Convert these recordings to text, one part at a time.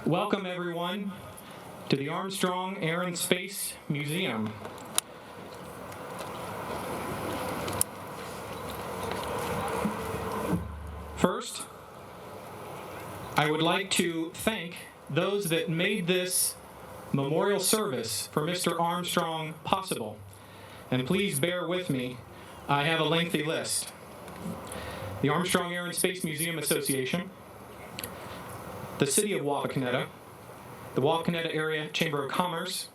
Welcome, everyone, to the Armstrong Air Space Museum. First, I would like to thank those that made this memorial service for Mr. Armstrong possible. And please bear with me, I have a lengthy list. The Armstrong Air and Space Museum Association, the City of Wapakoneta, the Wapakoneta Area Chamber of Commerce,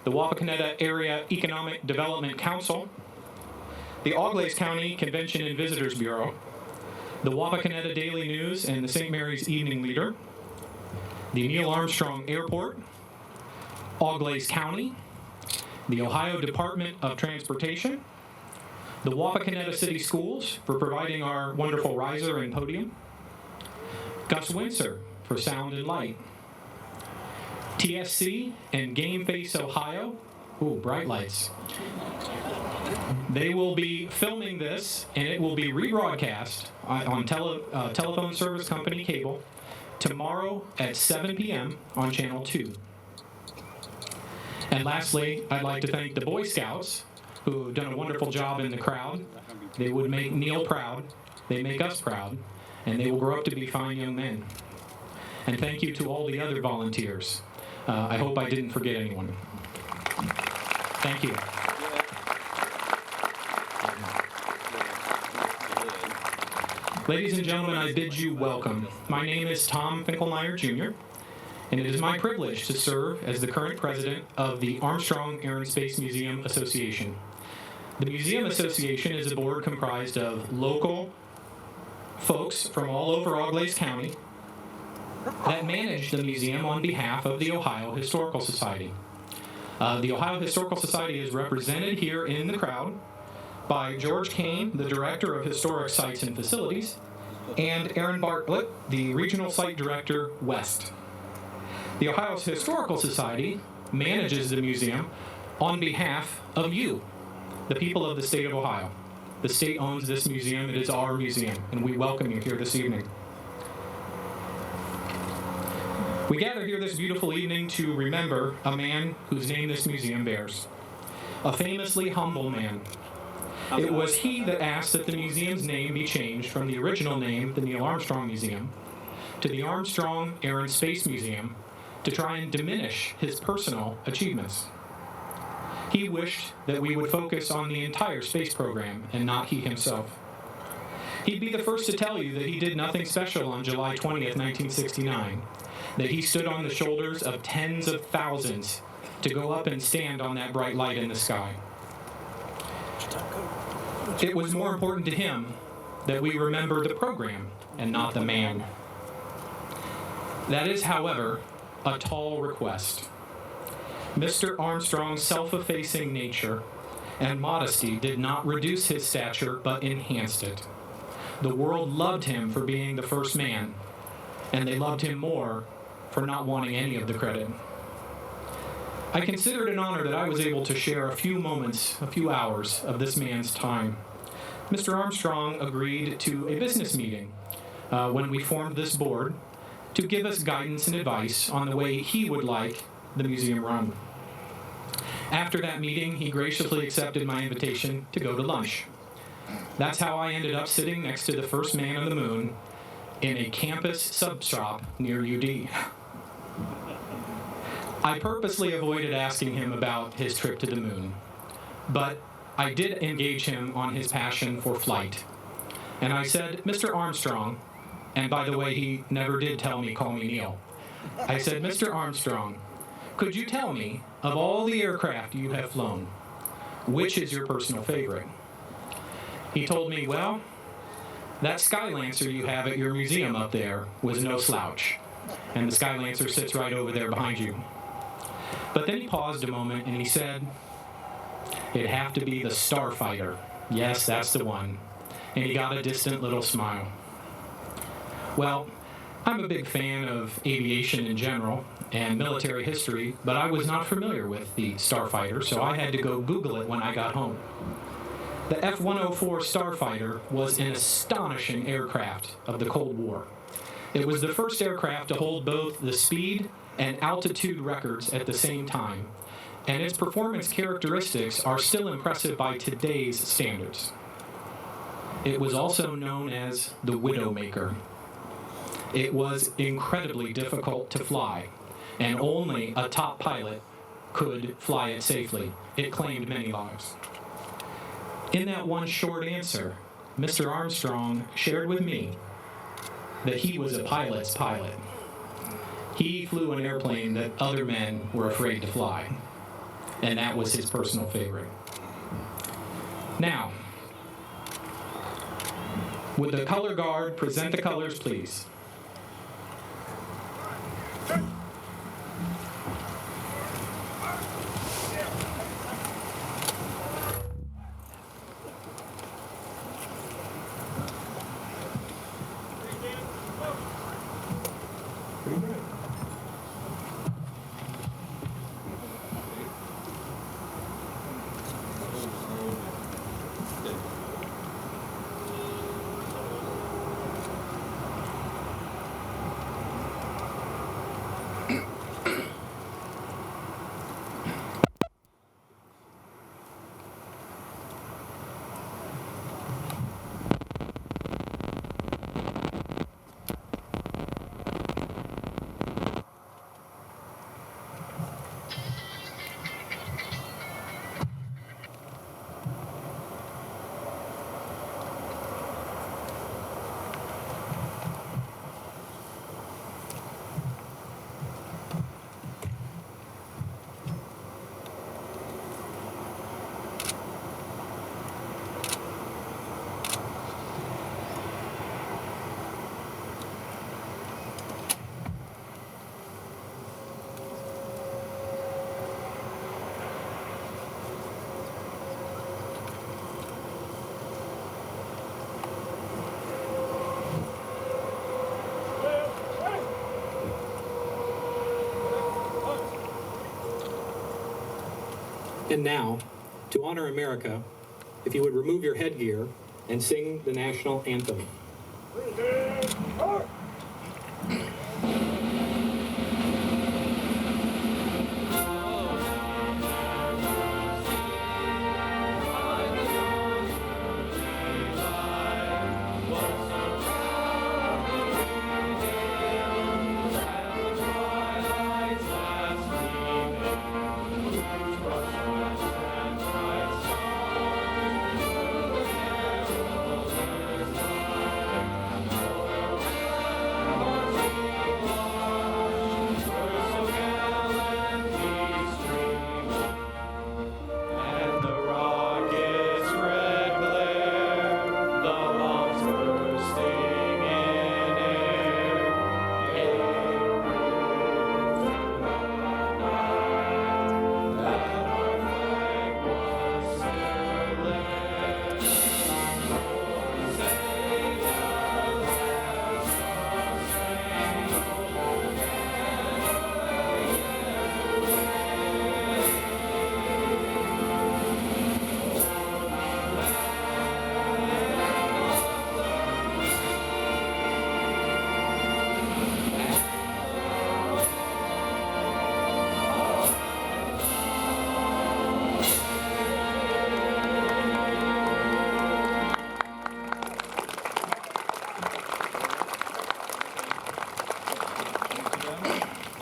the Wapakoneta Area Economic Development Council, the Auglaize County Convention and Visitors Bureau, the Wapakoneta Daily News and the St. Mary's Evening Leader, the Neil Armstrong Airport, Auglaize County, the Ohio Department of Transportation, the Wapakoneta City Schools for providing our wonderful riser and podium, Gus Windsor for sound and light, TSC and Game Face Ohio, ooh, bright lights. They will be filming this, and it will be rebroadcast on Telephone Service Company Cable tomorrow at 7 p.m. on Channel 2. And lastly, I'd like to thank the Boy Scouts, who have done a wonderful job in the crowd. They would make Neil proud, they make us proud, and they will grow up to be fine young men. And thank you to all the other volunteers. I hope I didn't forget anyone. Thank you. Ladies and gentlemen, I bid you welcome. My name is Tom Finkelmeyer, Jr., and it is my privilege to serve as the current president of the Armstrong Air and Space Museum Association. The Museum Association is a board comprised of local folks from all over Auglaize County that manage the museum on behalf of the Ohio Historical Society. The Ohio Historical Society is represented here in the crowd by George Kane, the Director of Historic Sites and Facilities, and Aaron Bartlett, the Regional Site Director, West. The Ohio Historical Society manages the museum on behalf of you, the people of the state of Ohio. The state owns this museum. It is our museum, and we welcome you here this evening. We gather here this beautiful evening to remember a man whose name this museum bears, a famously humble man. It was he that asked that the museum's name be changed from the original name, the Neil Armstrong Museum, to the Armstrong Air and Space Museum to try and diminish his personal achievements. He wished that we would focus on the entire space program and not he himself. He'd be the first to tell you that he did nothing special on July 20th, 1969, that he stood on the shoulders of tens of thousands to go up and stand on that bright light in the sky. It was more important to him that we remember the program and not the man. That is, however, a tall request. Mr. Armstrong's self-effacing nature and modesty did not reduce his stature, but enhanced it. The world loved him for being the first man, and they loved him more for not wanting any of the credit. I consider it an honor that I was able to share a few moments, a few hours of this man's time. Mr. Armstrong agreed to a business meeting when we formed this board to give us guidance and advice on the way he would like the museum run. After that meeting, he graciously accepted my invitation to go to lunch. That's how I ended up sitting next to the first man on the moon in a campus sub shop near UD. I purposely avoided asking him about his trip to the moon, but I did engage him on his passion for flight. And I said, Mr. Armstrong, and by the way, he never did call me Neil. I said, Mr. Armstrong, could you tell me, of all the aircraft you have flown, which is your personal favorite? He told me, well, that Skylancer you have at your museum up there was no slouch. And the Skylancer sits right over there behind you. But then he paused a moment and he said, it'd have to be the Starfighter. Yes, that's the one. And he got a distant little smile. Well, I'm a big fan of aviation in general and military history, but I was not familiar with the Starfighter, so I had to go Google it when I got home. The F-104 Starfighter was an astonishing aircraft of the Cold War. It was the first aircraft to hold both the speed and altitude records at the same time, and its performance characteristics are still impressive by today's standards. It was also known as the Widowmaker. It was incredibly difficult to fly, and only a top pilot could fly it safely. It claimed many lives. In that one short answer, Mr. Armstrong shared with me that he was a pilot's pilot. He flew an airplane that other men were afraid to fly, and that was his personal favorite. Now, would the color guard present the colors, please? And now, to honor America, if you would remove your headgear and sing the national anthem.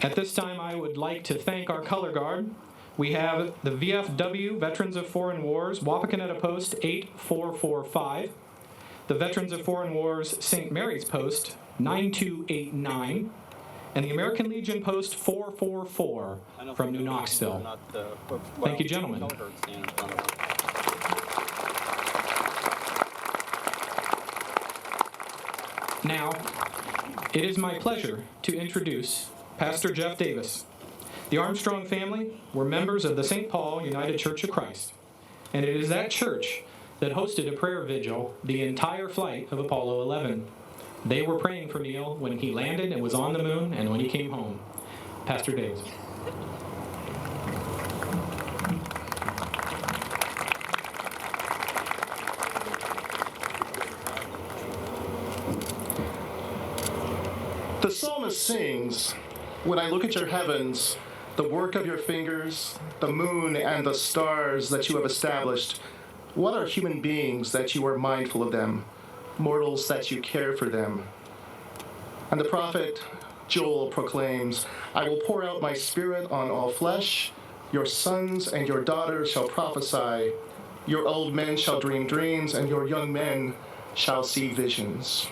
At this time, I would like to thank our color guard. We have the VFW, Veterans of Foreign Wars, Wapakoneta Post 8445, the Veterans of Foreign Wars St. Mary's Post 9289, and the American Legion Post 444 from New Knoxville. Thank you, gentlemen. Now, it is my pleasure to introduce Pastor Jeff Davis. The Armstrong family were members of the St. Paul United Church of Christ, and it is that church that hosted a prayer vigil the entire flight of Apollo 11. They were praying for Neil when he landed and was on the moon and when he came home. Pastor Davis. The psalmist sings, "When I look at your heavens, the work of your fingers, the moon and the stars that you have established, what are human beings that you are mindful of them, mortals that you care for them?" And the prophet Joel proclaims, "I will pour out my spirit on all flesh. Your sons and your daughters shall prophesy. Your old men shall dream dreams, and your young men shall see visions."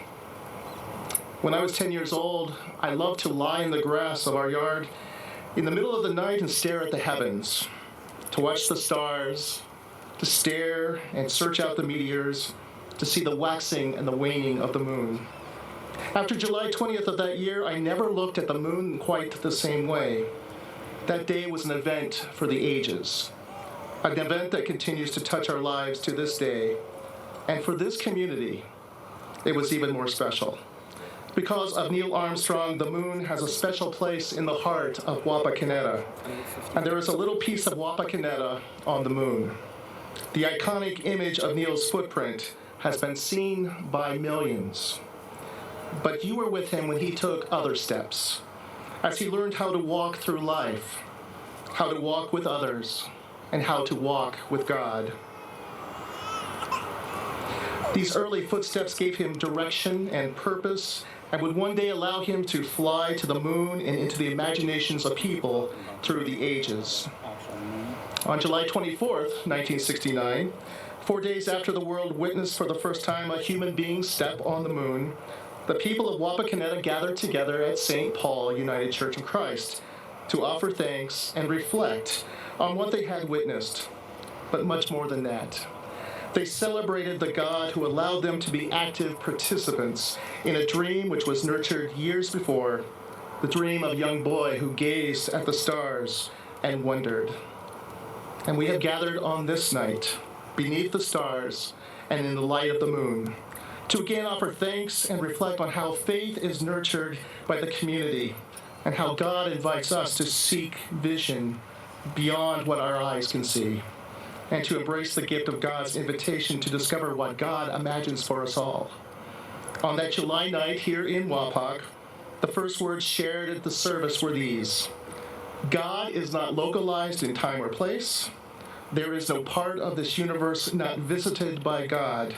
When I was 10 years old, I loved to lie in the grass of our yard in the middle of the night and stare at the heavens, to watch the stars, to stare and search out the meteors, to see the waxing and the waning of the moon. After July 20th of that year, I never looked at the moon in quite the same way. That day was an event for the ages, an event that continues to touch our lives to this day. And for this community, it was even more special. Because of Neil Armstrong, the moon has a special place in the heart of Wapakoneta. And there is a little piece of Wapakoneta on the moon. The iconic image of Neil's footprint has been seen by millions. But you were with him when he took other steps, as he learned how to walk through life, how to walk with others, and how to walk with God. These early footsteps gave him direction and purpose, and would one day allow him to fly to the moon and into the imaginations of people through the ages. On July 24th, 1969, 4 days after the world witnessed for the first time a human being step on the moon, the people of Wapakoneta gathered together at St. Paul United Church of Christ to offer thanks and reflect on what they had witnessed, but much more than that. They celebrated the God who allowed them to be active participants in a dream which was nurtured years before, the dream of a young boy who gazed at the stars and wondered. And we have gathered on this night, beneath the stars and in the light of the moon, to again offer thanks and reflect on how faith is nurtured by the community and how God invites us to seek vision beyond what our eyes can see, and to embrace the gift of God's invitation to discover what God imagines for us all. On that July night here in Wapak, the first words shared at the service were these: "God is not localized in time or place. There is no part of this universe not visited by God.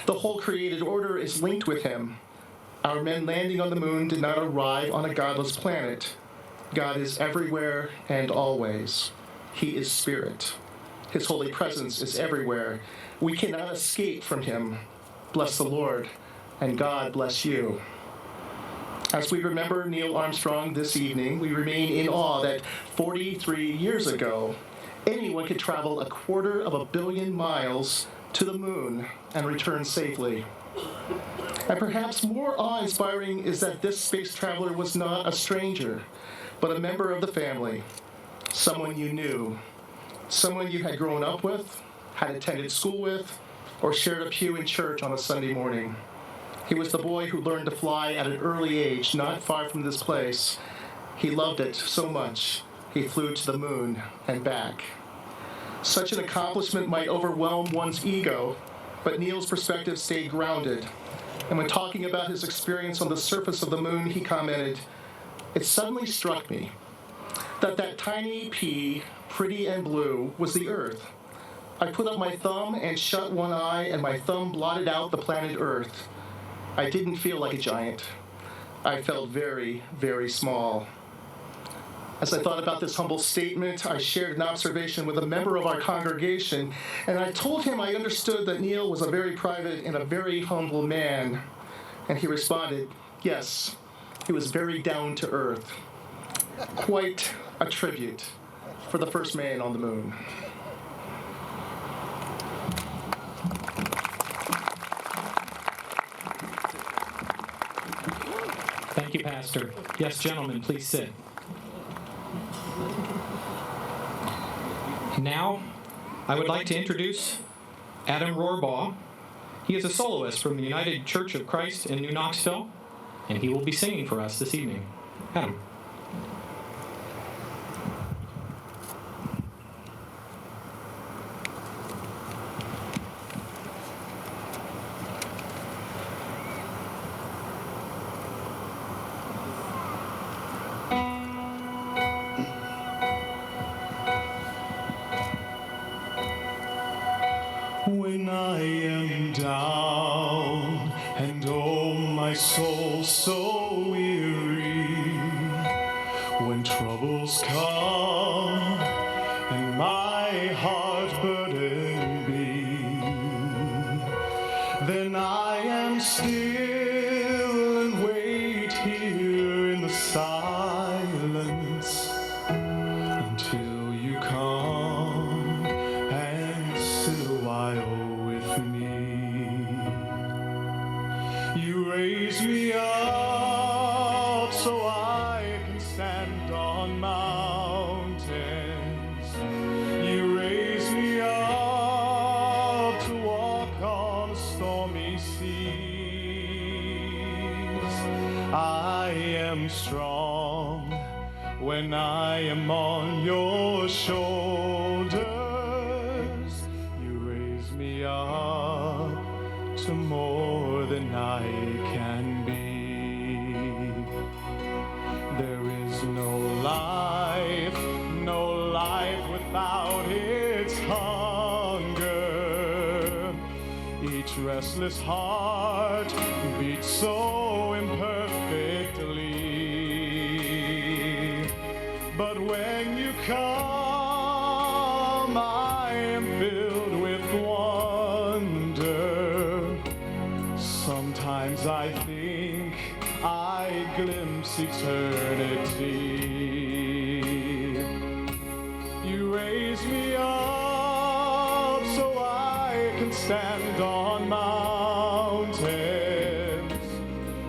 The whole created order is linked with him. Our men landing on the moon did not arrive on a godless planet. God is everywhere and always. He is spirit. His holy presence is everywhere. We cannot escape from him. Bless the Lord, and God bless you." As we remember Neil Armstrong this evening, we remain in awe that 43 years ago, anyone could travel 250 million miles to the moon and return safely. And perhaps more awe-inspiring is that this space traveler was not a stranger, but a member of the family, someone you knew, someone you had grown up with, had attended school with, or shared a pew in church on a Sunday morning. He was the boy who learned to fly at an early age, not far from this place. He loved it so much, he flew to the moon and back. Such an accomplishment might overwhelm one's ego, but Neil's perspective stayed grounded. And when talking about his experience on the surface of the moon, he commented, "It suddenly struck me that tiny pea, pretty and blue, was the Earth. I put up my thumb and shut one eye, and my thumb blotted out the planet Earth. I didn't feel like a giant. I felt very, very small." As I thought about this humble statement, I shared an observation with a member of our congregation, and I told him I understood that Neil was a very private and a very humble man. And he responded, yes, he was very down to earth. Quite a tribute for the first man on the moon. Thank you, Pastor. Yes, gentlemen, please sit. Now, I would like to introduce Adam Rohrbaugh. He is a soloist from the United Church of Christ in New Knoxville, and he will be singing for us this evening. Adam. When I am down and oh my soul so weary, when troubles come and my heart burden be, then I am still and wait here in the silence until you come and sit a while with me. You raise me up so I can stand on mountains. You raise me up to walk on stormy seas. I am strong when I am on your shoulders. You raise me up to more than I can be. There is no life without its hunger. Each restless heart beats so imperfectly. But when you come, I am filled with wonder. Sometimes I think I glimpse eternity. You raise me up so I can stand on mountains.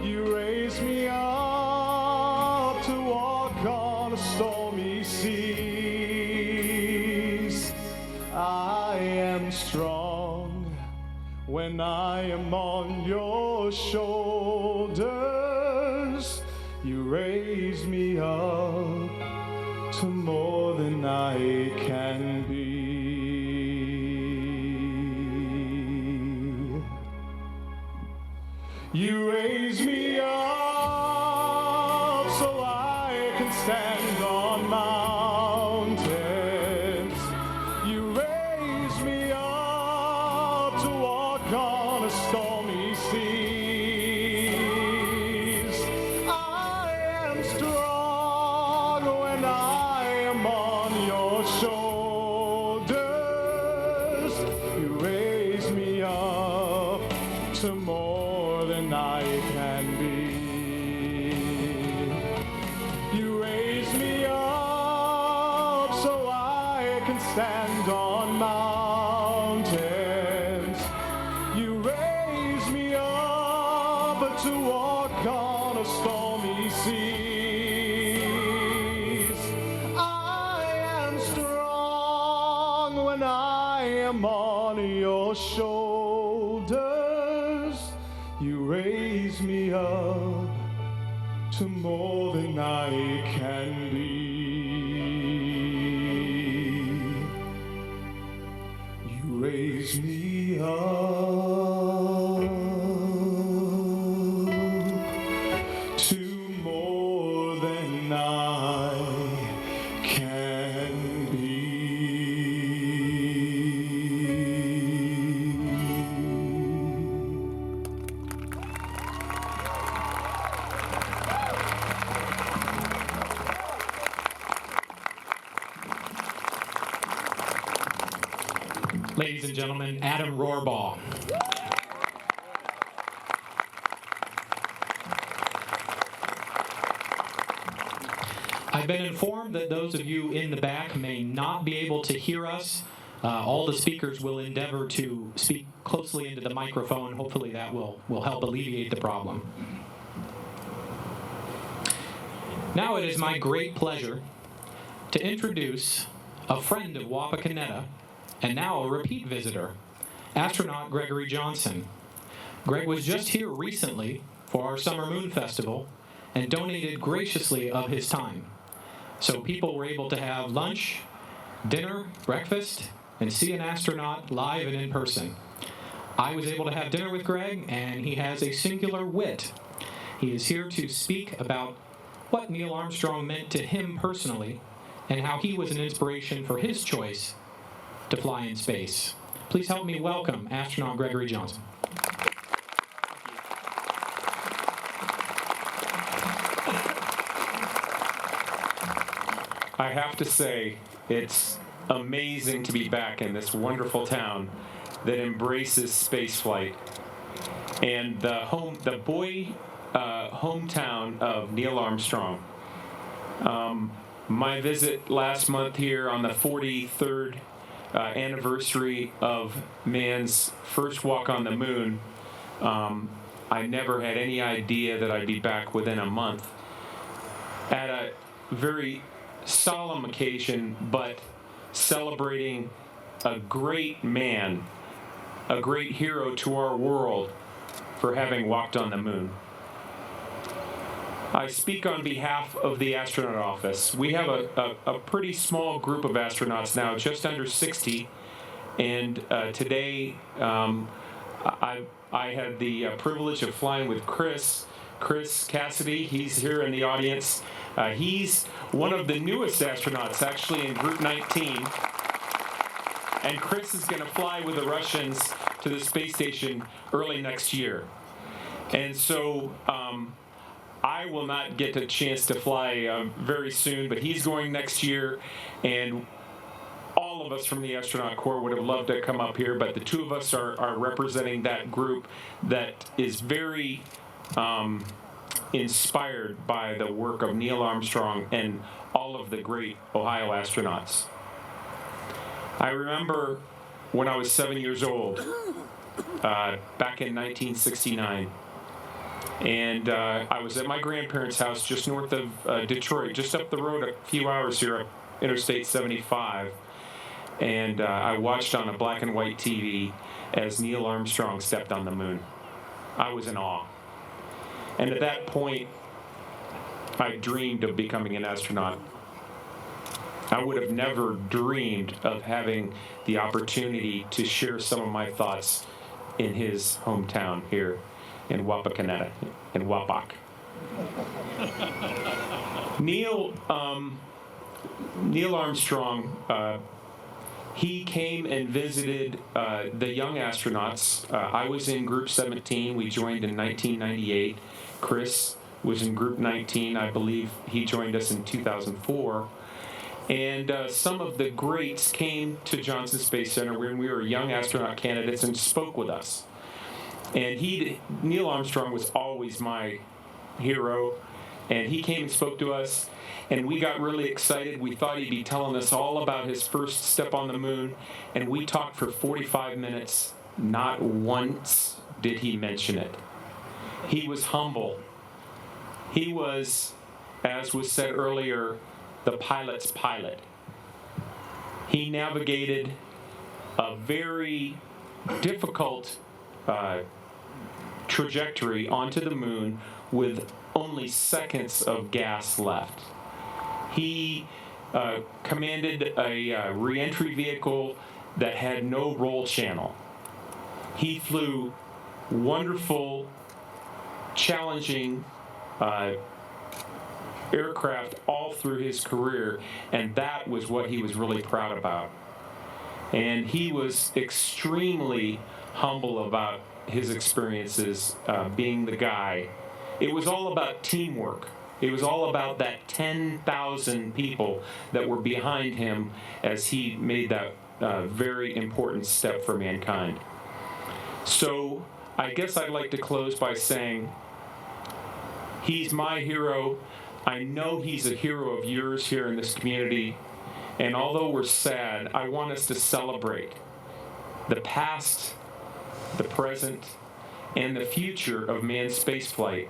You raise me up to walk on stormy seas. I am strong when I am on your shoulders. You raise me up to more than I can be. You raise me up so I can stand on mountains. You raise me up to walk on stormy seas. I am strong when I am on your shoulders. You raise me up to more than I can be. You raise me up so I can stand on mountains. You raise me up to walk on a stormy seas. I am strong when I am on your shoulders. You raise me up to more than I can be. You raise me up to more than I can be. Ladies and gentlemen, Adam Rohrbaugh. I've been informed that those of you in the back may not be able to hear us. All the speakers will endeavor to speak closely into the microphone. Hopefully that will help alleviate the problem. Now it is my great pleasure to introduce a friend of Wapakoneta and now a repeat visitor, astronaut Gregory Johnson. Greg was just here recently for our Summer Moon Festival and donated graciously of his time. So people were able to have lunch, dinner, breakfast, and see an astronaut live and in person. I was able to have dinner with Greg, and he has a singular wit. He is here to speak about what Neil Armstrong meant to him personally and how he was an inspiration for his choice to fly in space. Please help me welcome astronaut Gregory Johnson. I have to say, it's amazing to be back in this wonderful town that embraces spaceflight. And the hometown of Neil Armstrong. My visit last month here on the 43rd anniversary of man's first walk on the moon, I never had any idea that I'd be back within a month. At a very solemn occasion, but celebrating a great man, a great hero to our world for having walked on the moon. I speak on behalf of the astronaut office. We have a pretty small group of astronauts now, just under 60, and today I had the privilege of flying with Chris Cassidy. He's here in the audience. He's one of the newest astronauts, actually, in Group 19. And Chris is going to fly with the Russians to the space station early next year. And so I will not get a chance to fly very soon, but he's going next year. And all of us from the Astronaut Corps would have loved to come up here, but the two of us are representing that group that is very inspired by the work of Neil Armstrong and all of the great Ohio astronauts. I remember when I was 7 years old, back in 1969, and I was at my grandparents' house just north of Detroit, just up the road a few hours here up Interstate 75, and I watched on a black and white TV as Neil Armstrong stepped on the moon. I was in awe. And at that point, I dreamed of becoming an astronaut. I would have never dreamed of having the opportunity to share some of my thoughts in his hometown here in Wapakoneta, in Wapak. Neil Armstrong, he came and visited the young astronauts. I was in Group 17. We joined in 1998. Chris was in Group 19. I believe he joined us in 2004. And some of the greats came to Johnson Space Center when we were young astronaut candidates and spoke with us. And Neil Armstrong was always my hero. And he came and spoke to us. And we got really excited. We thought he'd be telling us all about his first step on the moon. And we talked for 45 minutes. Not once did he mention it. He was humble. He was, as was said earlier, the pilot's pilot. He navigated a very difficult trajectory onto the moon with only seconds of gas left. He commanded a re-entry vehicle that had no roll channel. He flew wonderful, challenging aircraft all through his career, and that was what he was really proud about. And he was extremely humble about his experiences being the guy. It was all about teamwork. It was all about that 10,000 people that were behind him as he made that very important step for mankind. So I guess I'd like to close by saying he's my hero. I know he's a hero of yours here in this community. And although we're sad, I want us to celebrate the past, the present, and the future of manned spaceflight.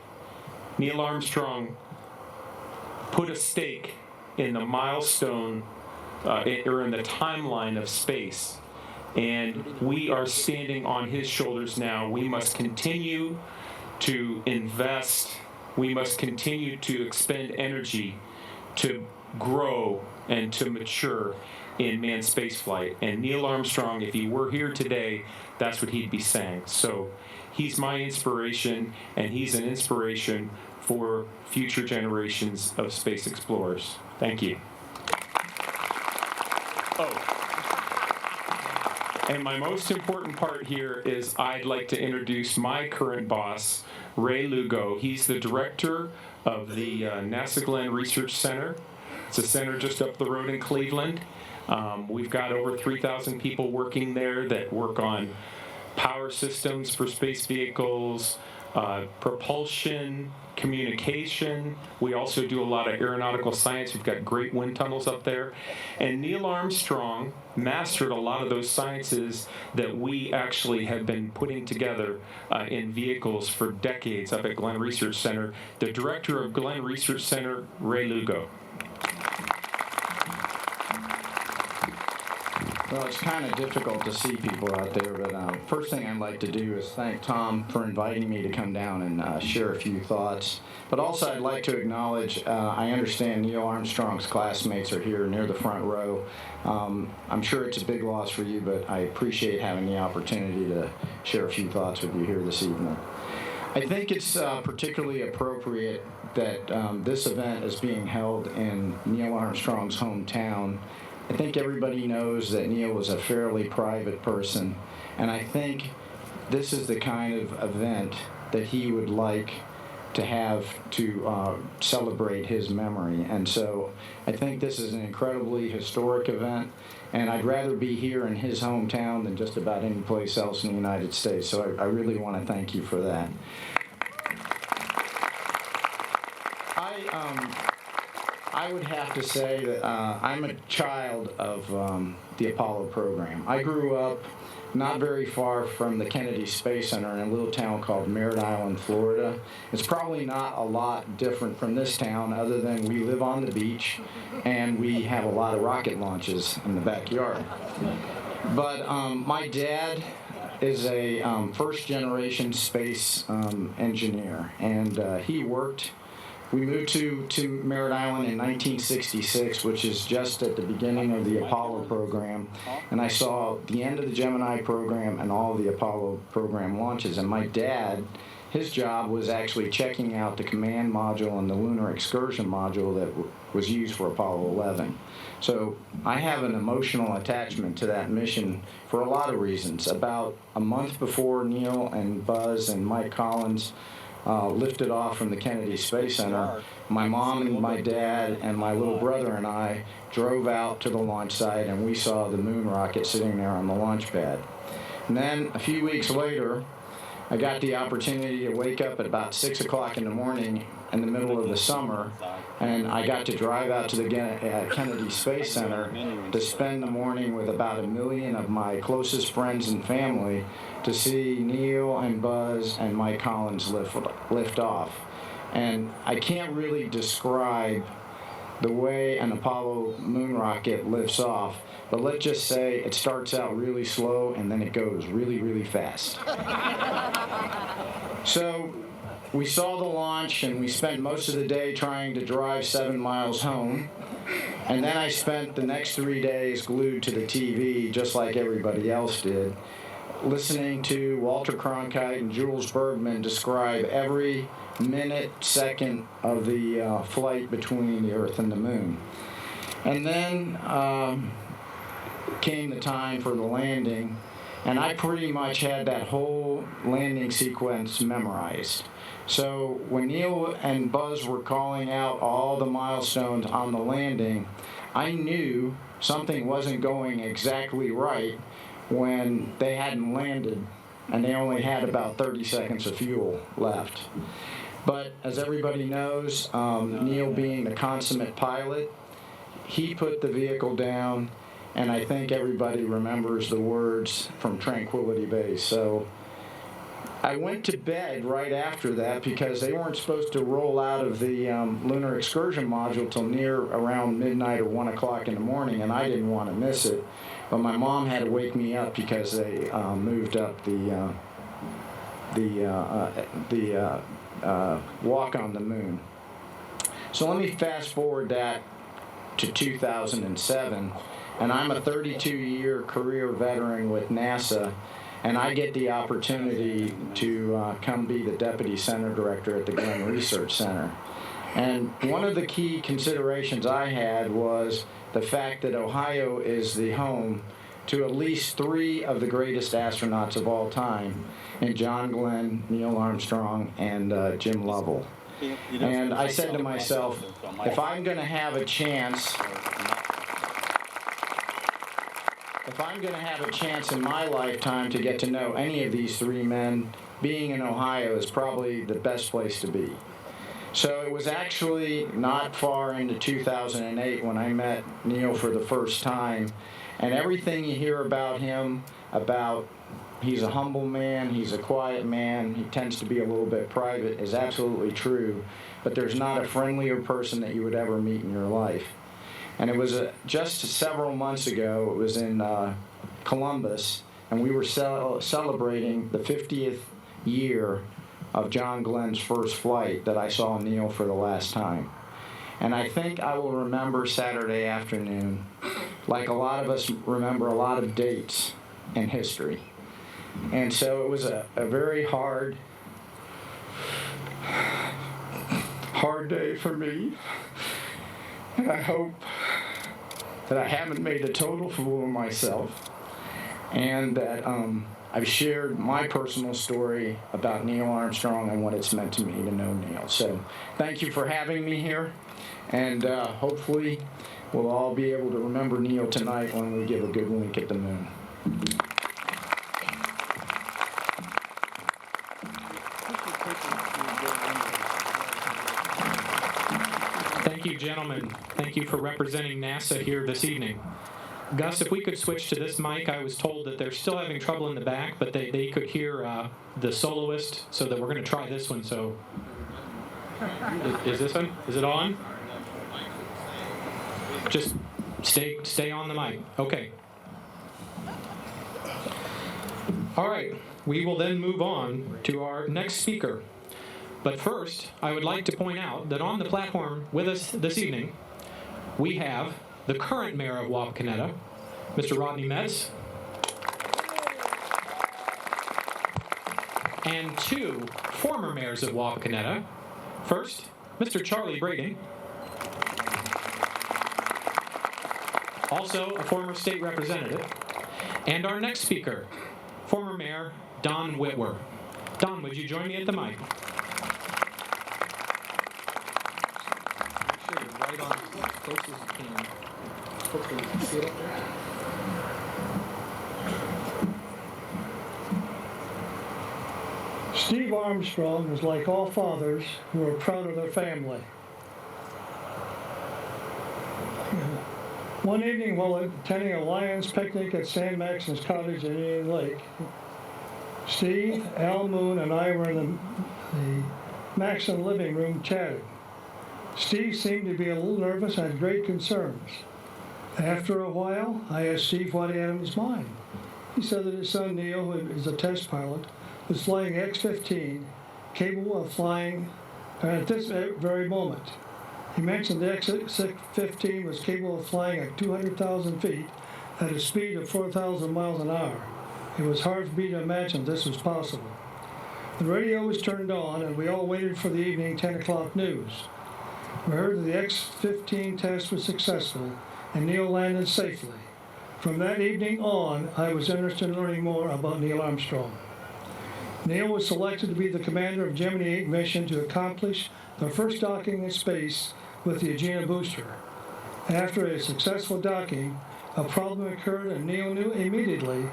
Neil Armstrong put a stake in the milestone, or in the timeline of space. And we are standing on his shoulders now. We must continue to invest. We must continue to expend energy to grow and to mature in manned spaceflight. And Neil Armstrong, if he were here today, that's what he'd be saying. So he's my inspiration, and he's an inspiration for future generations of space explorers. Thank you. Oh. And my most important part here is I'd like to introduce my current boss, Ray Lugo. He's the director of the NASA Glenn Research Center. It's a center just up the road in Cleveland. We've got over 3,000 people working there that work on power systems for space vehicles, propulsion, communication. We also do a lot of aeronautical science. We've got great wind tunnels up there. And Neil Armstrong mastered a lot of those sciences that we actually have been putting together in vehicles for decades up at Glenn Research Center. The director of Glenn Research Center, Ray Lugo. Well, it's kind of difficult to see people out there, but first thing I'd like to do is thank Tom for inviting me to come down and share a few thoughts. But also I'd like to acknowledge, I understand Neil Armstrong's classmates are here near the front row. I'm sure it's a big loss for you, but I appreciate having the opportunity to share a few thoughts with you here this evening. I think it's particularly appropriate that this event is being held in Neil Armstrong's hometown. I think everybody knows that Neil was a fairly private person, and I think this is the kind of event that he would like to have to celebrate his memory. And so I think this is an incredibly historic event, and I'd rather be here in his hometown than just about any place else in the United States. So I really want to thank you for that. I would have to say that I'm a child of the Apollo program. I grew up not very far from the Kennedy Space Center in a little town called Merritt Island, Florida. It's probably not a lot different from this town other than we live on the beach and we have a lot of rocket launches in the backyard. But my dad is a first-generation space engineer, and he worked. We moved to Merritt Island in 1966, which is just at the beginning of the Apollo program, and I saw the end of the Gemini program and all of the Apollo program launches. And my dad, his job was actually checking out the command module and the lunar excursion module that was used for Apollo 11. So I have an emotional attachment to that mission for a lot of reasons. About a month before Neil and Buzz and Mike Collins lifted off from the Kennedy Space Center, my mom and my dad and my little brother and I drove out to the launch site, and we saw the moon rocket sitting there on the launch pad. And then a few weeks later, I got the opportunity to wake up at about 6 o'clock in the morning in the middle of the summer, and I got to drive out to the Kennedy Space Center to spend the morning with about 1 million of my closest friends and family to see Neil and Buzz and Mike Collins lift off. And I can't really describe the way an Apollo moon rocket lifts off, but let's just say it starts out really slow and then it goes really, really fast. So we saw the launch, and we spent most of the day trying to drive 7 miles home. And then I spent the next 3 days glued to the TV, just like everybody else did, listening to Walter Cronkite and Jules Bergman describe every minute, second of the flight between the Earth and the Moon. And then came the time for the landing, and I pretty much had that whole landing sequence memorized. So when Neil and Buzz were calling out all the milestones on the landing, I knew something wasn't going exactly right when they hadn't landed and they only had about 30 seconds of fuel left. But as everybody knows, Neil being the consummate pilot, he put the vehicle down, and I think everybody remembers the words from Tranquility Base. So I went to bed right after that because they weren't supposed to roll out of the lunar excursion module till near around midnight or 1 o'clock in the morning, and I didn't want to miss it. But my mom had to wake me up because they moved up the walk on the moon. So let me fast forward that to 2007, and I'm a 32-year career veteran with NASA, and I get the opportunity to come be the Deputy Center Director at the Glenn Research Center. And one of the key considerations I had was the fact that Ohio is the home to at least 3 of the greatest astronauts of all time, in John Glenn, Neil Armstrong, and Jim Lovell. And I said to myself, if I'm going to have a chance in my lifetime to get to know any of these 3 men, being in Ohio is probably the best place to be. So it was actually not far into 2008 when I met Neil for the first time, and everything you hear about him, he's a humble man, he's a quiet man, he tends to be a little bit private, is absolutely true, but there's not a friendlier person that you would ever meet in your life. And it was just several months ago, it was in Columbus, and we were celebrating the 50th year of John Glenn's first flight that I saw Neil for the last time. And I think I will remember Saturday afternoon like a lot of us remember a lot of dates in history. And so it was a very hard day for me. And I hope that I haven't made a total fool of myself, and that I've shared my personal story about Neil Armstrong and what it's meant to me to know Neil. So thank you for having me here, and hopefully we'll all be able to remember Neil tonight when we give a good wink at the moon. Thank you, gentlemen. Thank you for representing NASA here this evening. Gus, if we could switch to this mic, I was told that they're still having trouble in the back, but they could hear the soloist, so that we're going to try this one. So, is this one? Is it on? Just stay on the mic. Okay. All right. We will then move on to our next speaker. But first, I would like to point out that on the platform with us this evening, we have the current mayor of Wapakoneta, Mr. Rodney Metz, and 2 former mayors of Wapakoneta. First, Mr. Charlie Brading, also a former state representative, and our next speaker, former Mayor Don Whitwer. Don, would you join me at the mic? Right on as close as you can. Hopefully you can see it up there. Steve Armstrong was like all fathers who were proud of their family. One evening while attending a Lions picnic at Sam Maxon's cottage in Indian Lake, Steve, Al Moon, and I were in the Maxon living room chatting. Steve seemed to be a little nervous and had great concerns. After a while, I asked Steve what he had in his mind. He said that his son Neil, who is a test pilot, was flying X-15, capable of flying at this very moment. He mentioned the X-15 was capable of flying at 200,000 feet at a speed of 4,000 miles an hour. It was hard for me to imagine this was possible. The radio was turned on, and we all waited for the evening 10 o'clock news. We heard that the X-15 test was successful, and Neil landed safely. From that evening on, I was interested in learning more about Neil Armstrong. Neil was selected to be the commander of Gemini 8 mission to accomplish the first docking in space with the Agena booster. After a successful docking, a problem occurred, and Neil knew immediately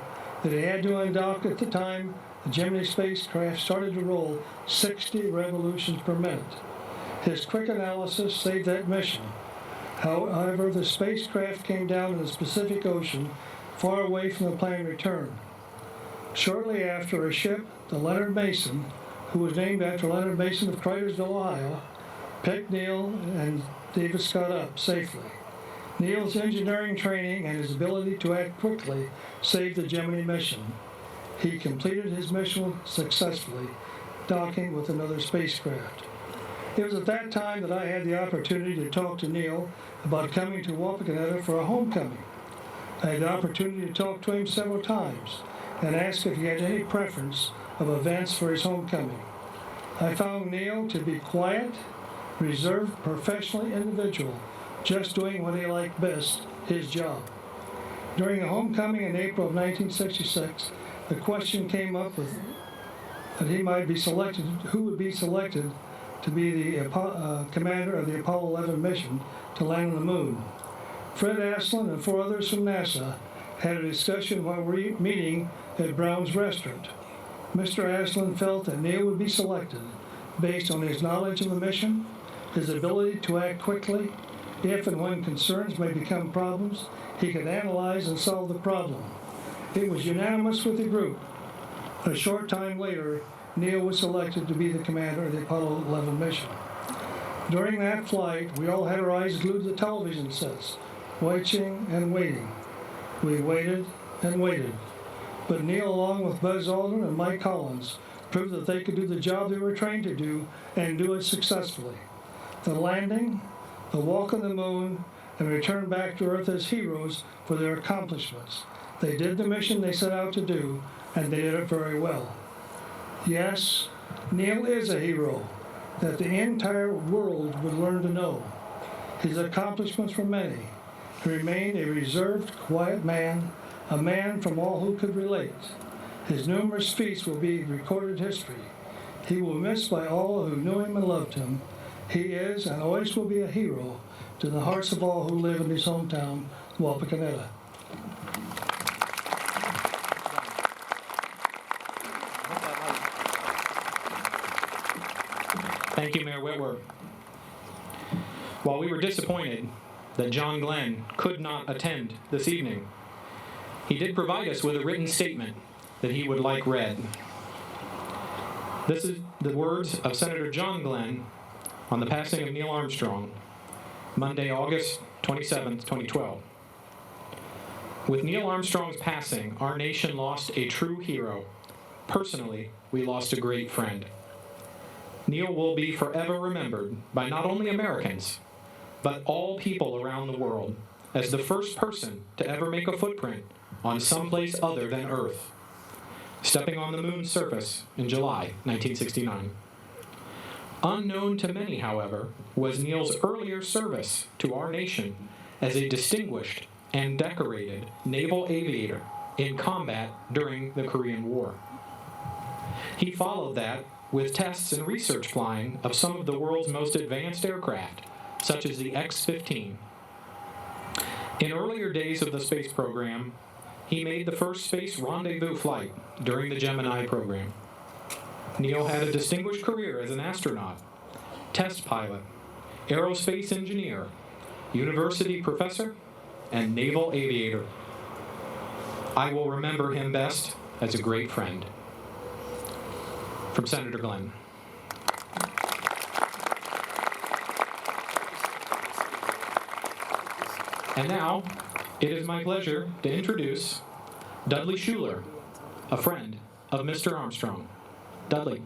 that he had to undock. At the time the Gemini spacecraft started to roll 60 revolutions per minute. His quick analysis saved that mission. However, the spacecraft came down in the Pacific Ocean, far away from the planned return. Shortly after, a ship, the Leonard Mason, who was named after Leonard Mason of Cridersville, Ohio, picked Neil and David Scott up safely. Neil's engineering training and his ability to act quickly saved the Gemini mission. He completed his mission successfully, docking with another spacecraft. It was at that time that I had the opportunity to talk to Neil about coming to Wapakoneta for a homecoming. I had the opportunity to talk to him several times and ask if he had any preference of events for his homecoming. I found Neil to be quiet, reserved, professional individual, just doing what he liked best, his job. During a homecoming in April of 1966, the question came up that he might be selected, who would be selected to be the commander of the Apollo 11 mission to land on the moon. Fred Aslan and 4 others from NASA had a discussion while meeting at Brown's restaurant. Mr. Aslan felt that Neil would be selected based on his knowledge of the mission, his ability to act quickly. If and when concerns may become problems, he could analyze and solve the problem. It was unanimous with the group. A short time later, Neil was selected to be the commander of the Apollo 11 mission. During that flight, we all had our eyes glued to the television sets, watching and waiting. We waited and waited. But Neil, along with Buzz Aldrin and Mike Collins, proved that they could do the job they were trained to do and do it successfully. The landing, the walk on the moon, and return back to Earth as heroes for their accomplishments. They did the mission they set out to do, and they did it very well. Yes, Neil is a hero that the entire world would learn to know. His accomplishments were many. He remained a reserved, quiet man, a man from all who could relate. His numerous feats will be recorded history. He will be missed by all who knew him and loved him. He is and always will be a hero to the hearts of all who live in his hometown, Wapakoneta. Thank you, Mayor Whitwer. While we were disappointed that John Glenn could not attend this evening, he did provide us with a written statement that he would like read. This is the words of Senator John Glenn on the passing of Neil Armstrong, Monday, August 27, 2012. With Neil Armstrong's passing, our nation lost a true hero. Personally, we lost a great friend. Neil will be forever remembered by not only Americans, but all people around the world as the first person to ever make a footprint on someplace other than Earth, stepping on the moon's surface in July 1969. Unknown to many, however, was Neil's earlier service to our nation as a distinguished and decorated naval aviator in combat during the Korean War. He followed that with tests and research flying of some of the world's most advanced aircraft, such as the X-15. In earlier days of the space program, he made the first space rendezvous flight during the Gemini program. Neil had a distinguished career as an astronaut, test pilot, aerospace engineer, university professor, and naval aviator. I will remember him best as a great friend. From Senator Glenn. And now, it is my pleasure to introduce Dudley Schuler, a friend of Mr. Armstrong. Dudley.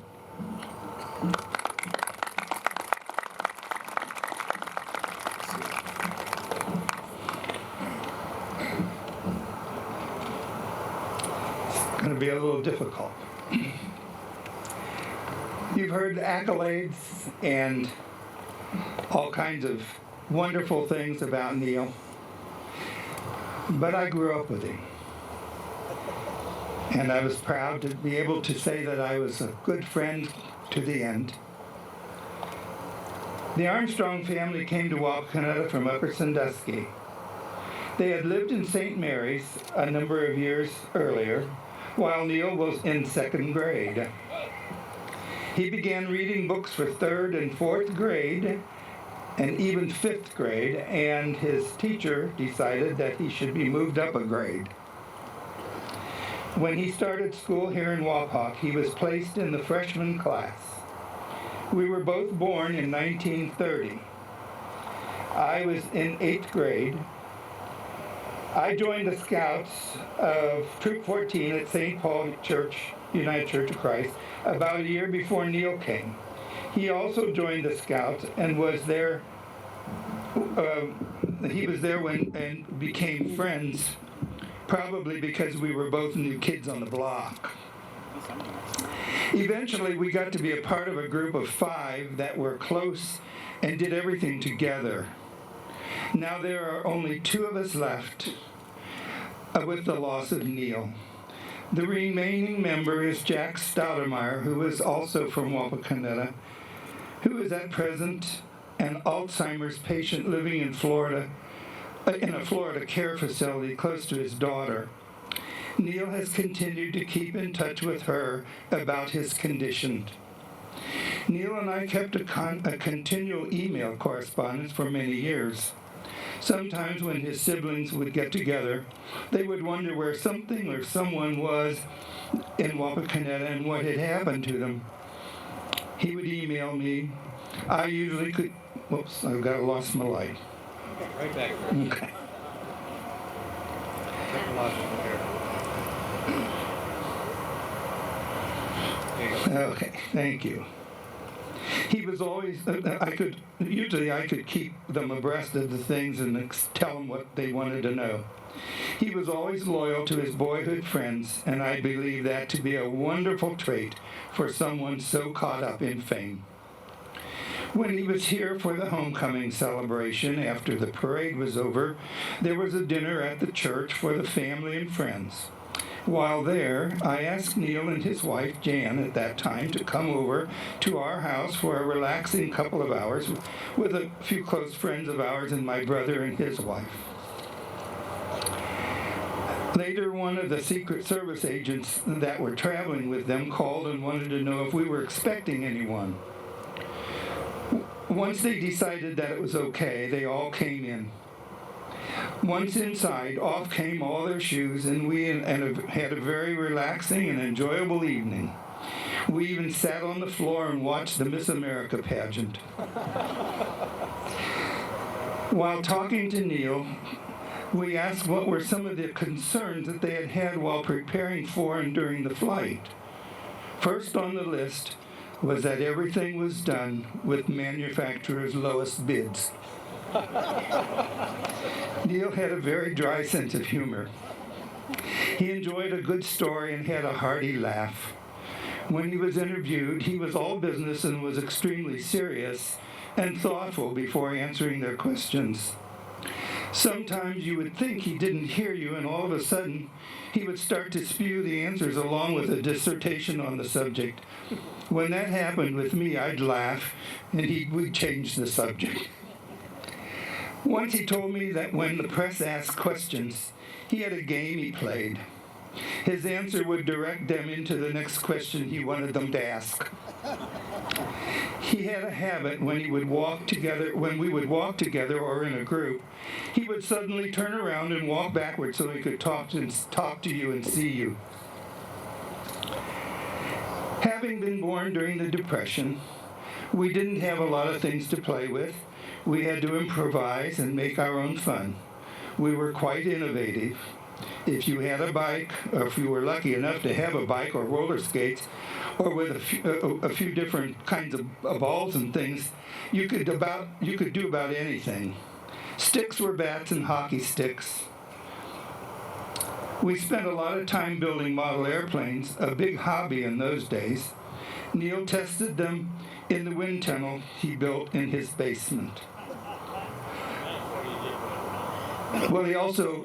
It's going to be a little difficult. You've heard accolades and all kinds of wonderful things about Neil, but I grew up with him. And I was proud to be able to say that I was a good friend to the end. The Armstrong family came to Wapakoneta from Upper Sandusky. They had lived in St. Mary's a number of years earlier, while Neil was in 2nd grade. He began reading books for 3rd and 4th grade, and even 5th grade, and his teacher decided that he should be moved up a grade. When he started school here in Wapak, he was placed in the freshman class. We were both born in 1930. I was in 8th grade. I joined the Scouts of Troop 14 at St. Paul Church, United Church of Christ, about a year before Neil came. He also joined the Scouts and was there. He was there and became friends, probably because we were both new kids on the block. Eventually, we got to be a part of a group of 5 that were close and did everything together. Now there are only 2 of us left. with the loss of Neil. The remaining member is Jack Stoudemeyer, who is also from Wapakoneta, who is at present an Alzheimer's patient living in Florida, in a Florida care facility close to his daughter. Neil has continued to keep in touch with her about his condition. Neil and I kept a continual email correspondence for many years. Sometimes when his siblings would get together, they would wonder where something or someone was in Wapakoneta and what had happened to them. He would email me. I usually could, whoops, I've got lost my light. Right back. Okay. Okay, thank you. He was always, I could keep them abreast of the things and tell them what they wanted to know. He was always loyal to his boyhood friends, and I believe that to be a wonderful trait for someone so caught up in fame. When he was here for the homecoming celebration after the parade was over, there was a dinner at the church for the family and friends. While there, I asked Neil and his wife, Jan, at that time, to come over to our house for a relaxing couple of hours with a few close friends of ours and my brother and his wife. Later, one of the Secret Service agents that were traveling with them called and wanted to know if we were expecting anyone. Once they decided that it was okay, they all came in. Once inside, off came all their shoes, and we had a very relaxing and enjoyable evening. We even sat on the floor and watched the Miss America pageant. While talking to Neil, we asked what were some of the concerns that they had had while preparing for and during the flight. First on the list was that everything was done with manufacturer's lowest bids. Neil had a very dry sense of humor. He enjoyed a good story and had a hearty laugh. When he was interviewed, he was all business and was extremely serious and thoughtful before answering their questions. Sometimes you would think he didn't hear you, and all of a sudden, he would start to spew the answers along with a dissertation on the subject. When that happened with me, I'd laugh, and we'd change the subject. Once he told me that when the press asked questions, he had a game he played. His answer would direct them into the next question he wanted them to ask. He had a habit when we would walk together or in a group, he would suddenly turn around and walk backwards so he could talk to you and see you. Having been born during the Depression, we didn't have a lot of things to play with. We had to improvise and make our own fun. We were quite innovative. If you had a bike, or if you were lucky enough to have a bike or roller skates, or with a few different kinds of balls and things, you could do about anything. Sticks were bats and hockey sticks. We spent a lot of time building model airplanes, a big hobby in those days. Neil tested them in the wind tunnel he built in his basement. Well, we also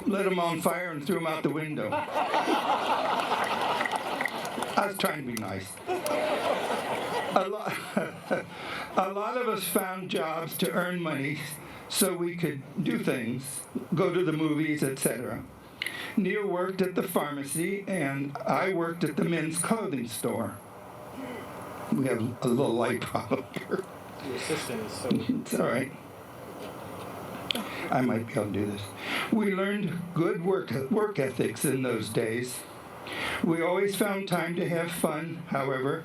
lit him on fire and threw him out the window. I was trying to be nice. A lot of us found jobs to earn money so we could do things, go to the movies, etc. Neil worked at the pharmacy, and I worked at the men's clothing store. We have a little light problem here. The assistant is so... It's all right. I might be able to do this. We learned good work ethics in those days. We always found time to have fun, however.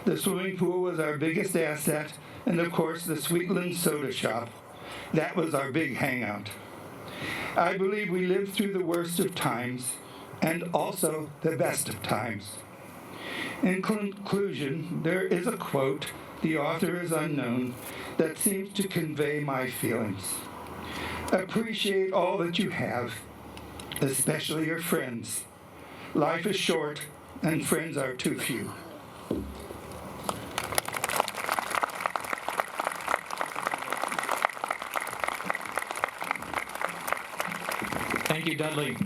The swimming pool was our biggest asset, and of course the Sweetland soda shop. That was our big hangout. I believe we lived through the worst of times, and also the best of times. In conclusion, there is a quote, the author is unknown, that seems to convey my feelings. Appreciate all that you have, especially your friends. Life is short, and friends are too few. Thank you, Dudley.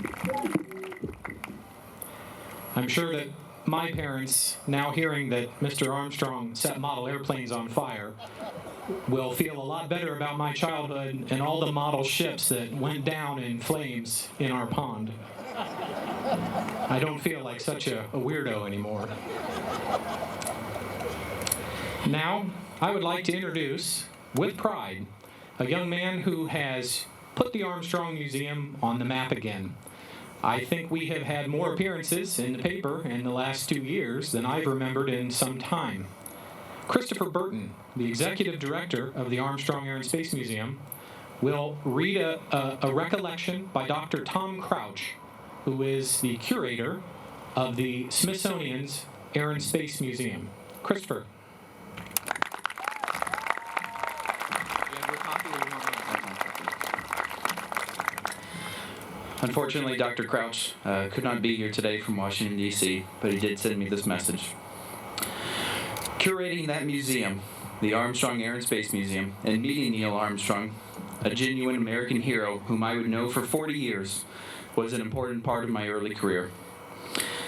I'm sure that my parents, now hearing that Mr. Armstrong set model airplanes on fire, will feel a lot better about my childhood and all the model ships that went down in flames in our pond. I don't feel like such a weirdo anymore. Now, I would like to introduce, with pride, a young man who has put the Armstrong Museum on the map again. I think we have had more appearances in the paper in the last 2 years than I've remembered in some time. Christopher Burton, the executive director of the Armstrong Air Space Museum, will read a recollection by Dr. Tom Crouch, who is the curator of the Smithsonian's Air and Space Museum. Christopher. Unfortunately, Dr. Crouch could not be here today from Washington, D.C., but he did send me this message. Curating that museum, the Armstrong Air and Space Museum, and meeting Neil Armstrong, a genuine American hero whom I would know for 40 years, was an important part of my early career.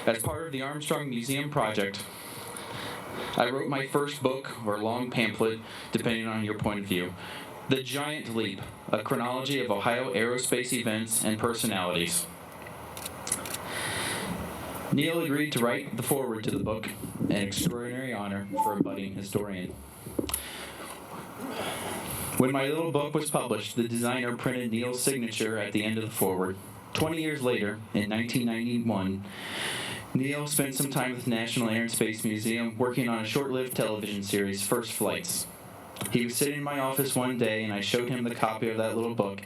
As part of the Armstrong Museum project, I wrote my first book, or long pamphlet, depending on your point of view, The Giant Leap, a chronology of Ohio aerospace events and personalities. Neil agreed to write the foreword to the book, an extraordinary honor for a budding historian. When my little book was published, the designer printed Neil's signature at the end of the foreword. 20 years later, in 1991, Neil spent some time with the National Air and Space Museum working on a short-lived television series, First Flights. He was sitting in my office one day, and I showed him the copy of that little book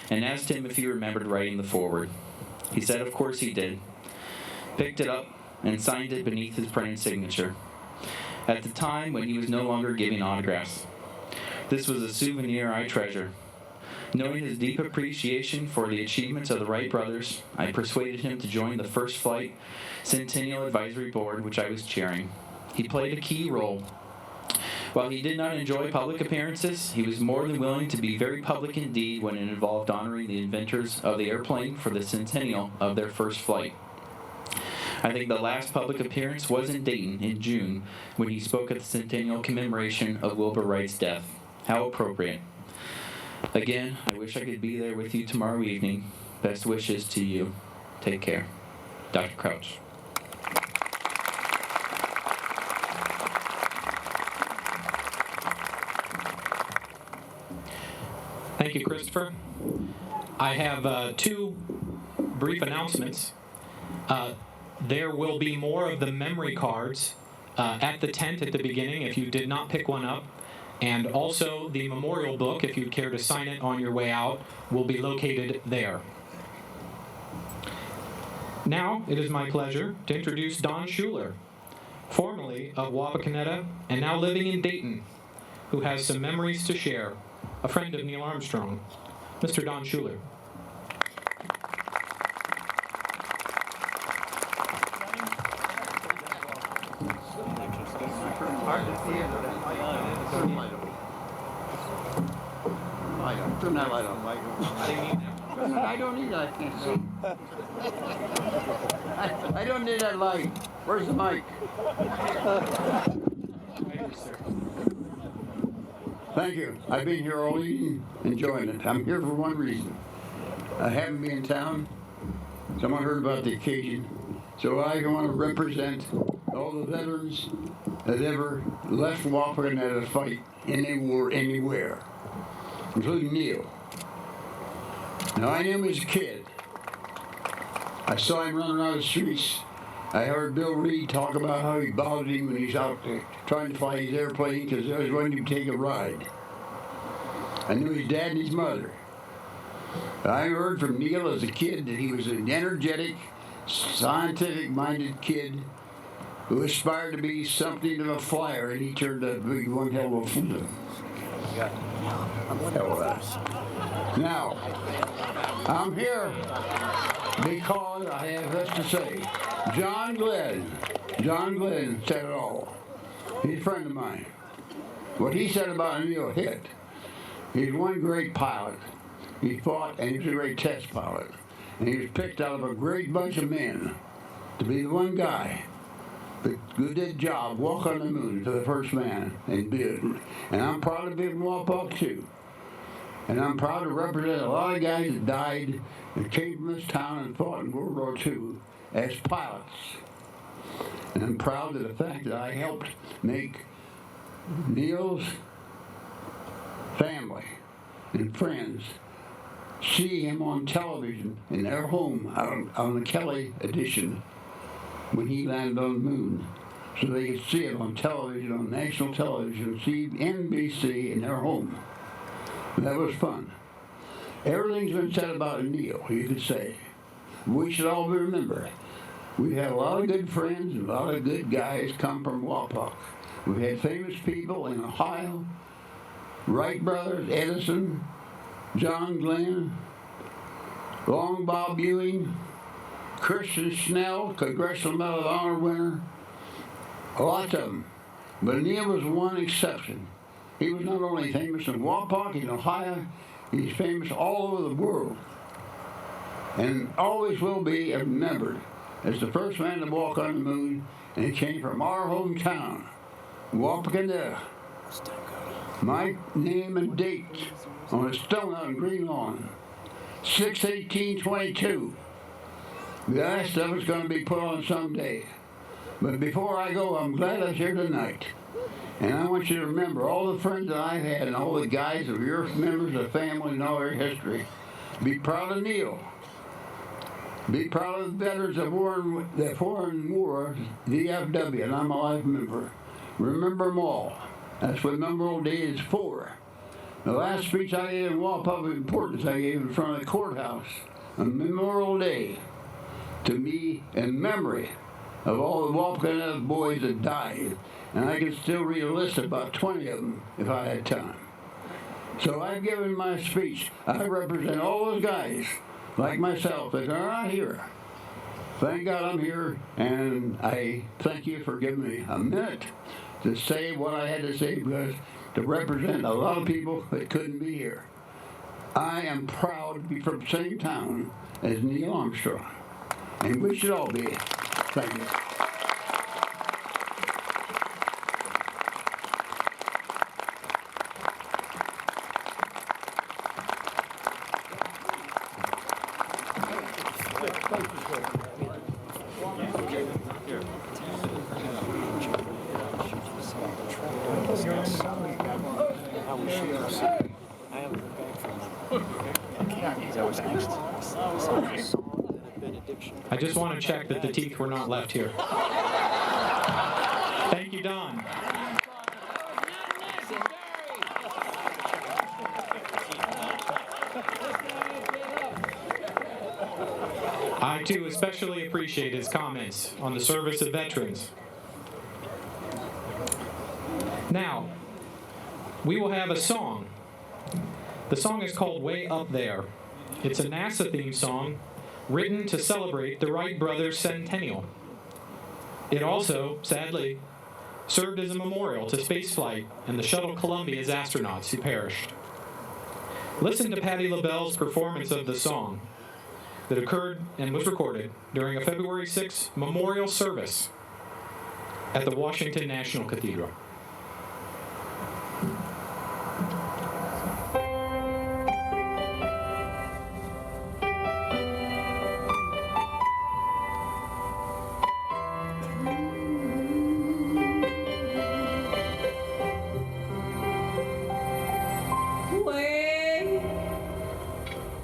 and asked him if he remembered writing the foreword. He said of course he did, picked it up, and signed it beneath his printed signature. At the time when he was no longer giving autographs. This was a souvenir I treasure. Knowing his deep appreciation for the achievements of the Wright brothers, I persuaded him to join the First Flight Centennial Advisory Board, which I was chairing. He played a key role. While he did not enjoy public appearances, he was more than willing to be very public indeed when it involved honoring the inventors of the airplane for the centennial of their first flight. I think the last public appearance was in Dayton in June when he spoke at the centennial commemoration of Wilbur Wright's death. How appropriate. Again, I wish I could be there with you tomorrow evening. Best wishes to you. Take care. Dr. Crouch. Thank you, Christopher. I have two brief announcements. There will be more of the memory cards at the tent at the beginning if you did not pick one up. And also the memorial book, if you'd care to sign it on your way out, will be located there. Now, it is my pleasure to introduce Don Schuler, formerly of Wapakoneta and now living in Dayton, who has some memories to share, a friend of Neil Armstrong. Mr. Don Schuler. Turn that light on. I don't need that. I can't see. I don't need that light. Where's the mic? Thank you. I've been here all evening, enjoying it. I'm here for one reason. I haven't been in town. Someone heard about the occasion. So I want to represent all the veterans that ever left Wapakoneta to fight in a war anywhere, including Neil. Now, I knew him as a kid. I saw him running around the streets. I heard Bill Reed talk about how he bothered him when he's out there trying to fly his airplane because I was wanting to take a ride. I knew his dad and his mother. I heard from Neil as a kid that he was an energetic, scientific-minded kid who aspired to be something of a flyer, and he turned out to be one hell of a fool. Now, I'm here because I have this to say. John Glenn said it all. He's a friend of mine. What he said about Neil hit. He's one great pilot. He fought, and he was a great test pilot. And he was picked out of a great bunch of men to be the one guy that did the job, walk on the moon to the first man and did. And I'm proud to be from Wapak too. And I'm proud to represent a lot of guys that died and came from this town and fought in World War II as pilots. And I'm proud of the fact that I helped make Neil's family and friends see him on television in their home on the Kelly edition when he landed on the moon. So they could see it on television, on national television, see NBC in their home. That was fun. Everything's been said about Neil, you could say. We should all remember. We had a lot of good friends and a lot of good guys come from Wapak. We've had famous people in Ohio, Wright brothers, Edison, John Glenn, Long Bob Ewing, Christian Snell, Congressional Medal of Honor winner, lots of them. But Neil was one exception. He was not only famous in Wapak, in Ohio, he's famous all over the world. And always will be remembered as the first man to walk on the moon, and he came from our hometown, Wapakoneta. My name and date on a stone out in Green Lawn, 6/18/22. The last of it's going to be put on someday. But before I go, I'm glad I'm here tonight. And I want you to remember all the friends that I've had and all the guys of your members of the family and all their history. Be proud of Neil. Be proud of the veterans of the foreign war, DFW, and I'm a life member. Remember them all. That's what Memorial Day is for. The last speech I gave in Wapak of importance I gave in front of the courthouse on Memorial Day to me in memory of all the Wapakoneta boys that died. And I could still read a list of about 20 of them if I had time. So I've given my speech. I represent all those guys, like myself, that are not here. Thank God I'm here, and I thank you for giving me a minute to say what I had to say, because to represent a lot of people that couldn't be here. I am proud to be from the same town as Neil Armstrong, and we should all be. Thank you. I just want to check that the teeth were not left here. Thank you, Don. I, too, especially appreciate his comments on the service of veterans. Now, we will have a song. The song is called Way Up There. It's a NASA-themed song written to celebrate the Wright brothers' centennial. It also, sadly, served as a memorial to spaceflight and the shuttle Columbia's astronauts who perished. Listen to Patti LaBelle's performance of the song that occurred and was recorded during a February 6th memorial service at the Washington National Cathedral.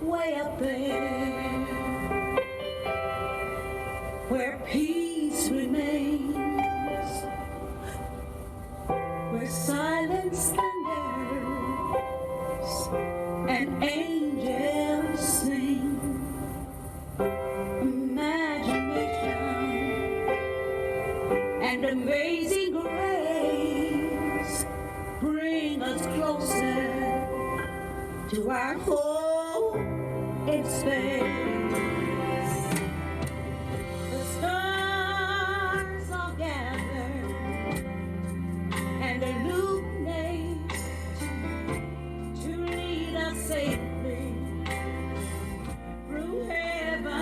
Way up there, where peace remains, where silence thunders and angels sing. Imagination and amazing grace bring us closer to our home in space. The stars all gather and illuminate to lead us safely through heaven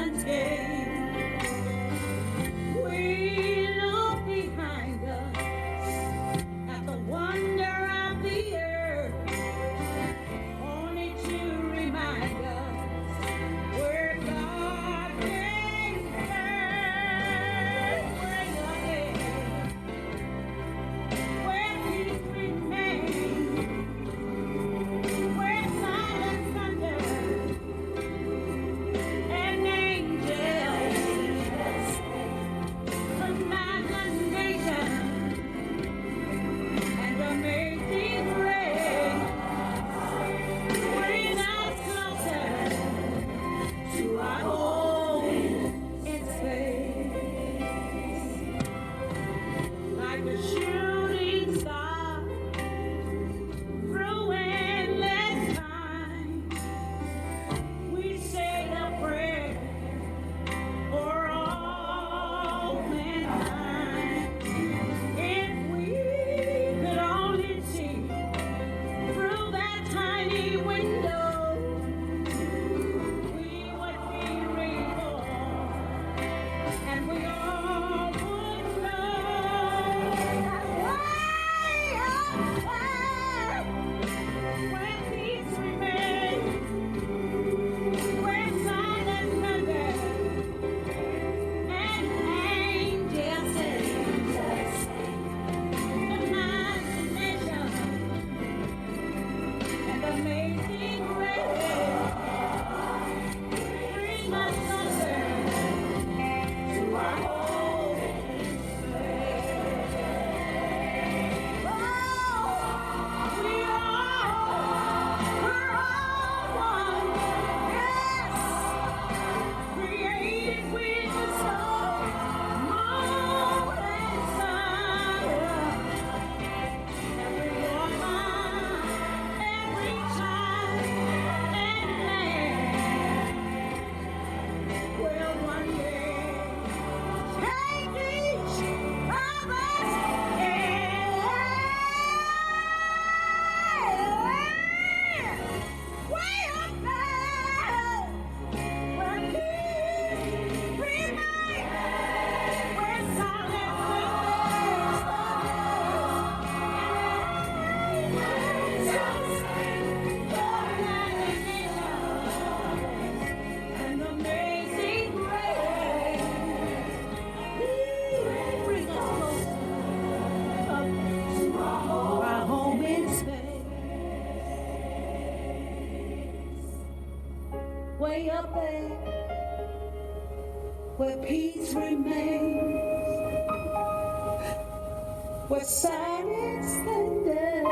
way up there where peace remains, where silence thunders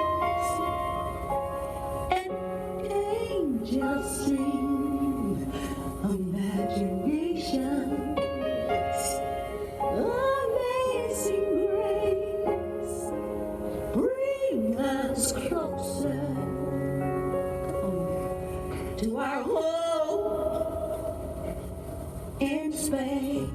and angels sing. Imaginations, amazing grace, bring us closer to our home in space.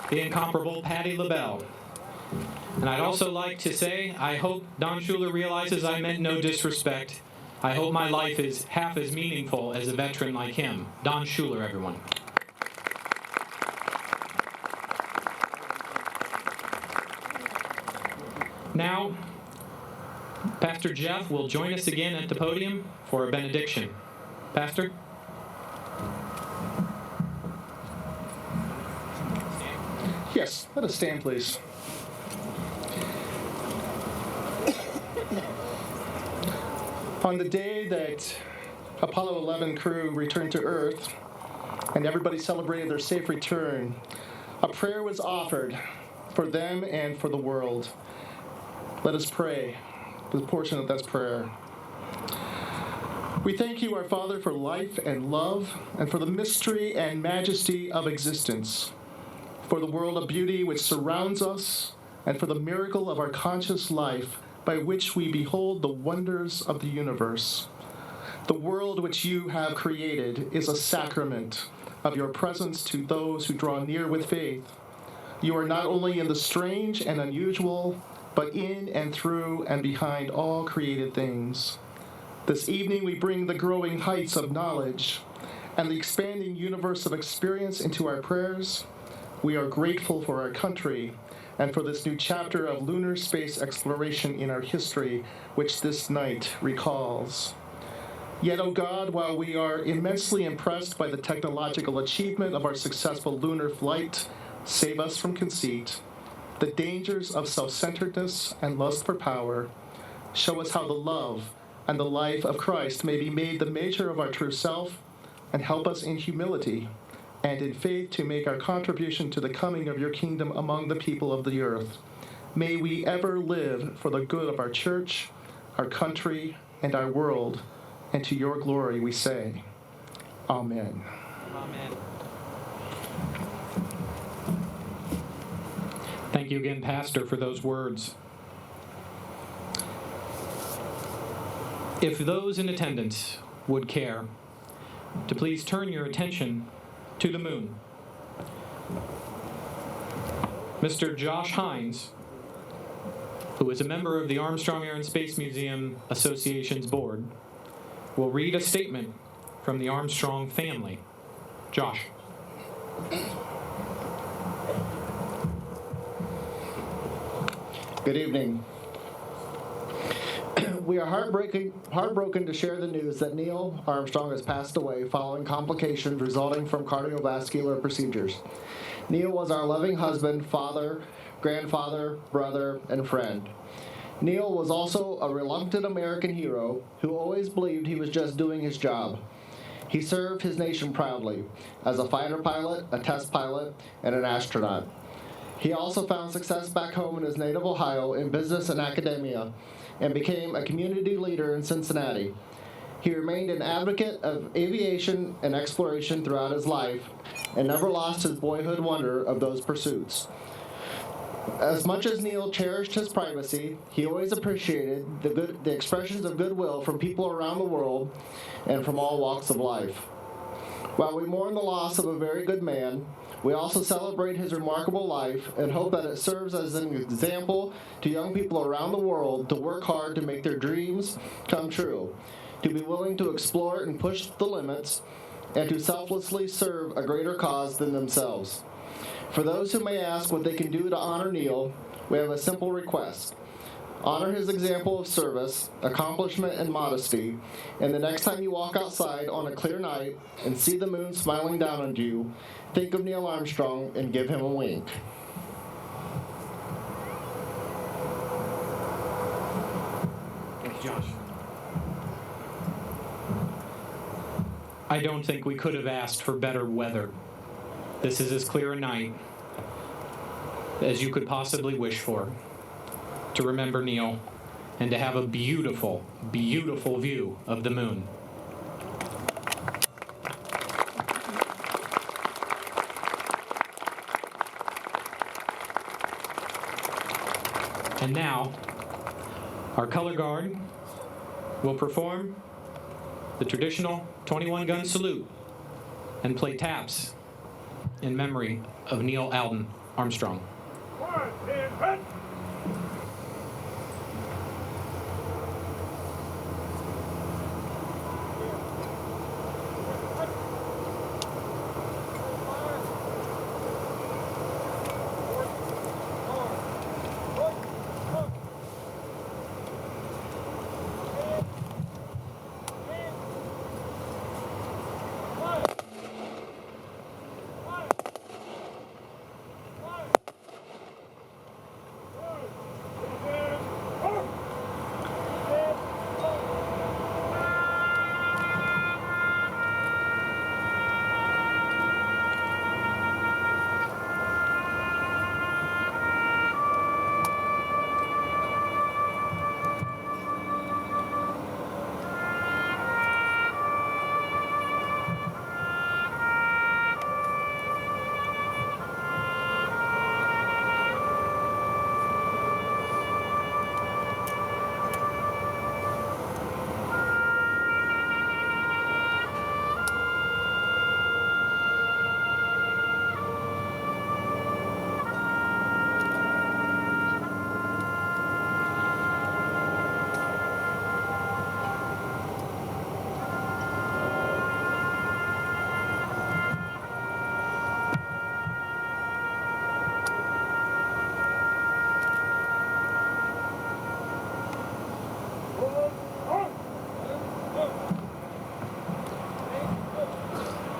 The incomparable Patti LaBelle. And I'd also like to say, I hope Don Schuler realizes I meant no disrespect. I hope my life is half as meaningful as a veteran like him. Don Schuler, everyone. Now, Pastor Jeff will join us again at the podium for a benediction. Pastor? Yes, let us stand, please. On the day that Apollo 11 crew returned to Earth and everybody celebrated their safe return, a prayer was offered for them and for the world. Let us pray the portion of that prayer. We thank you, our Father, for life and love and for the mystery and majesty of existence, for the world of beauty which surrounds us, and for the miracle of our conscious life by which we behold the wonders of the universe. The world which you have created is a sacrament of your presence to those who draw near with faith. You are not only in the strange and unusual, but in and through and behind all created things. This evening we bring the growing heights of knowledge and the expanding universe of experience into our prayers. We are grateful for our country and for this new chapter of lunar space exploration in our history, which this night recalls. Yet, O God, while we are immensely impressed by the technological achievement of our successful lunar flight, save us from conceit, the dangers of self-centeredness and lust for power. Show us how the love and the life of Christ may be made the measure of our true self, and help us in humility and in faith to make our contribution to the coming of your kingdom among the people of the earth. May we ever live for the good of our church, our country, and our world, and to your glory we say, Amen. Amen. Thank you again, Pastor, for those words. If those in attendance would care to please turn your attention to the moon. Mr. Josh Hines, who is a member of the Armstrong Air Space Museum Association's board, will read a statement from the Armstrong family. Josh. Good evening. We are heartbroken to share the news that Neil Armstrong has passed away following complications resulting from cardiovascular procedures. Neil was our loving husband, father, grandfather, brother, and friend. Neil was also a reluctant American hero who always believed he was just doing his job. He served his nation proudly as a fighter pilot, a test pilot, and an astronaut. He also found success back home in his native Ohio in business and academia, and became a community leader in Cincinnati. He remained an advocate of aviation and exploration throughout his life, and never lost his boyhood wonder of those pursuits. As much as Neil cherished his privacy, he always appreciated the expressions of goodwill from people around the world and from all walks of life. While we mourn the loss of a very good man, we also celebrate his remarkable life and hope that it serves as an example to young people around the world to work hard to make their dreams come true, to be willing to explore and push the limits, and to selflessly serve a greater cause than themselves. For those who may ask what they can do to honor Neil, we have a simple request. Honor his example of service, accomplishment, and modesty, and the next time you walk outside on a clear night and see the moon smiling down on you, think of Neil Armstrong and give him a wink. Thank you, Josh. I don't think we could have asked for better weather. This is as clear a night as you could possibly wish for, to remember Neil and to have a beautiful, beautiful view of the moon. And now, our color guard will perform the traditional 21-gun salute and play taps in memory of Neil Alden Armstrong. 1, 2, 3.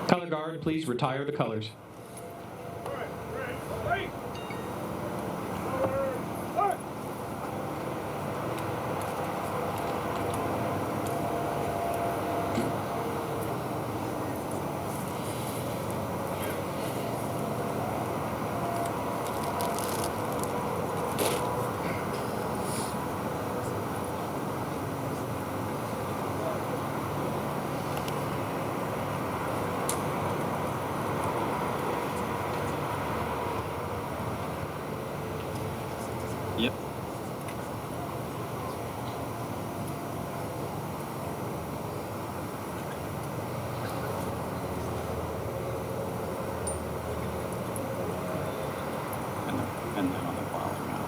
Color guard, please retire the colors. Yep. And then on the bottom now.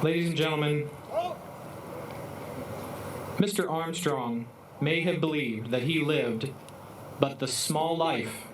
Ladies and gentlemen, Mr. Armstrong may have believed that he lived but the small life